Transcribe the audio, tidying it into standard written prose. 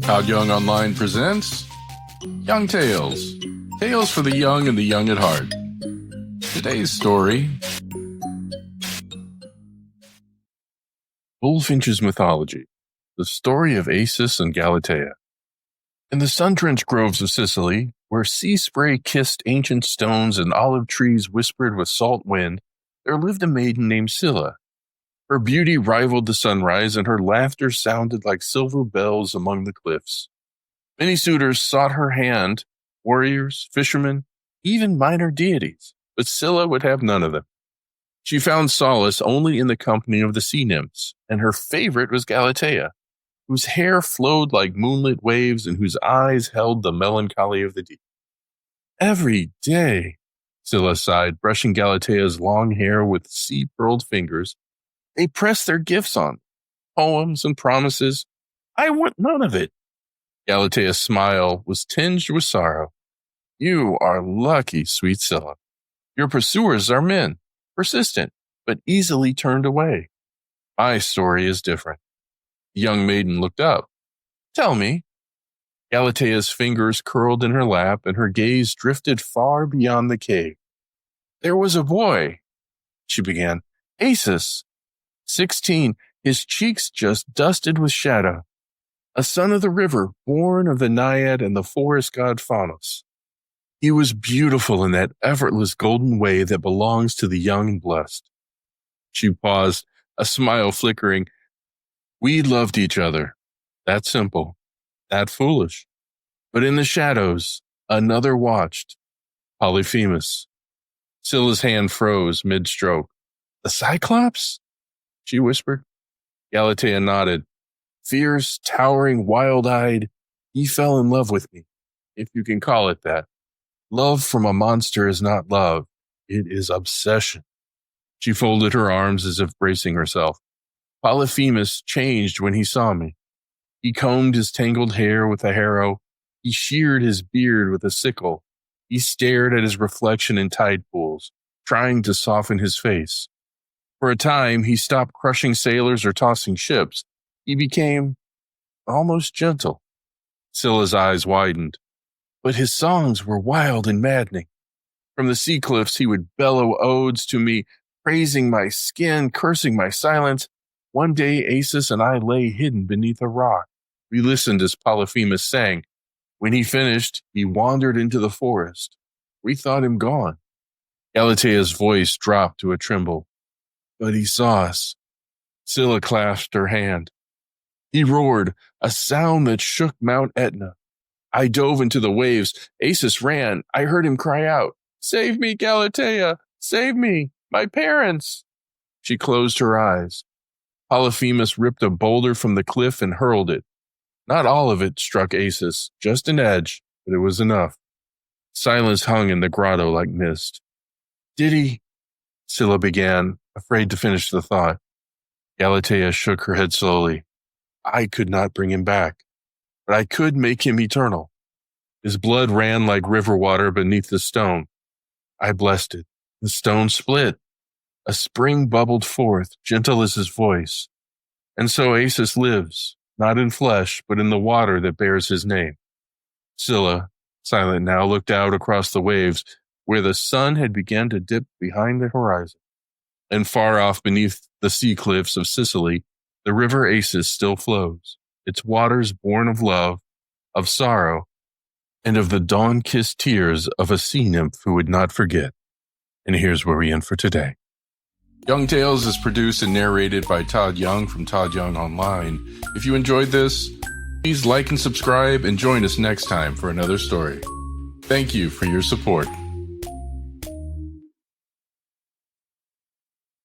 Todd Young Online presents Young Tales. Tales for the young and the young at heart. Today's story, Bullfinch's Mythology, the story of Acis and Galatea. In the sun-drenched groves of Sicily, where sea spray kissed ancient stones and olive trees whispered with salt wind, there lived a maiden named Scylla. Her beauty rivaled the sunrise, and her laughter sounded like silver bells among the cliffs. Many suitors sought her hand, warriors, fishermen, even minor deities, but Scylla would have none of them. She found solace only in the company of the sea nymphs, and her favorite was Galatea, whose hair flowed like moonlit waves and whose eyes held the melancholy of the deep. Every day, Scylla sighed, brushing Galatea's long hair with sea-pearled fingers. They pressed their gifts on, poems and promises. I want none of it. Galatea's smile was tinged with sorrow. You are lucky, sweet Scylla. Your pursuers are men, persistent, but easily turned away. My story is different. The young maiden looked up. Tell me. Galatea's fingers curled in her lap, and her gaze drifted far beyond the cave. There was a boy, she began. Acis. 16, his cheeks just dusted with shadow. A son of the river, born of the naiad and the forest god Faunus. He was beautiful in that effortless golden way that belongs to the young and blessed. She paused, a smile flickering. We loved each other. That simple, that foolish. But in the shadows, another watched. Polyphemus. Scylla's hand froze mid-stroke. The cyclops? She whispered. Galatea nodded. Fierce, towering, wild-eyed, he fell in love with me, if you can call it that. Love from a monster is not love. It is obsession. She folded her arms as if bracing herself. Polyphemus changed when he saw me. He combed his tangled hair with a harrow. He sheared his beard with a sickle. He stared at his reflection in tide pools, trying to soften his face. For a time, he stopped crushing sailors or tossing ships. He became almost gentle. Scylla's eyes widened. But his songs were wild and maddening. From the sea cliffs, he would bellow odes to me, praising my skin, cursing my silence. One day, Acis and I lay hidden beneath a rock. We listened as Polyphemus sang. When he finished, he wandered into the forest. We thought him gone. Galatea's voice dropped to a tremble. But he saw us. Scylla clasped her hand. He roared, a sound that shook Mount Etna. I dove into the waves. Acis ran. I heard him cry out, Save me, Galatea! Save me! My parents! She closed her eyes. Polyphemus ripped a boulder from the cliff and hurled it. Not all of it struck Acis, just an edge, but it was enough. Silence hung in the grotto like mist. Did he? Scylla began, afraid to finish the thought. Galatea shook her head slowly. I could not bring him back, but I could make him eternal. His blood ran like river water beneath the stone. I blessed it. The stone split. A spring bubbled forth, gentle as his voice. And so Acis lives, not in flesh, but in the water that bears his name. Scylla, silent now, looked out across the waves, where the sun had begun to dip behind the horizon. And far off beneath the sea cliffs of Sicily, the river Acis still flows, its waters born of love, of sorrow, and of the dawn-kissed tears of a sea nymph who would not forget. And here's where we end for today. Young Tales is produced and narrated by Todd Young from Todd Young Online. If you enjoyed this, please like and subscribe and join us next time for another story. Thank you for your support.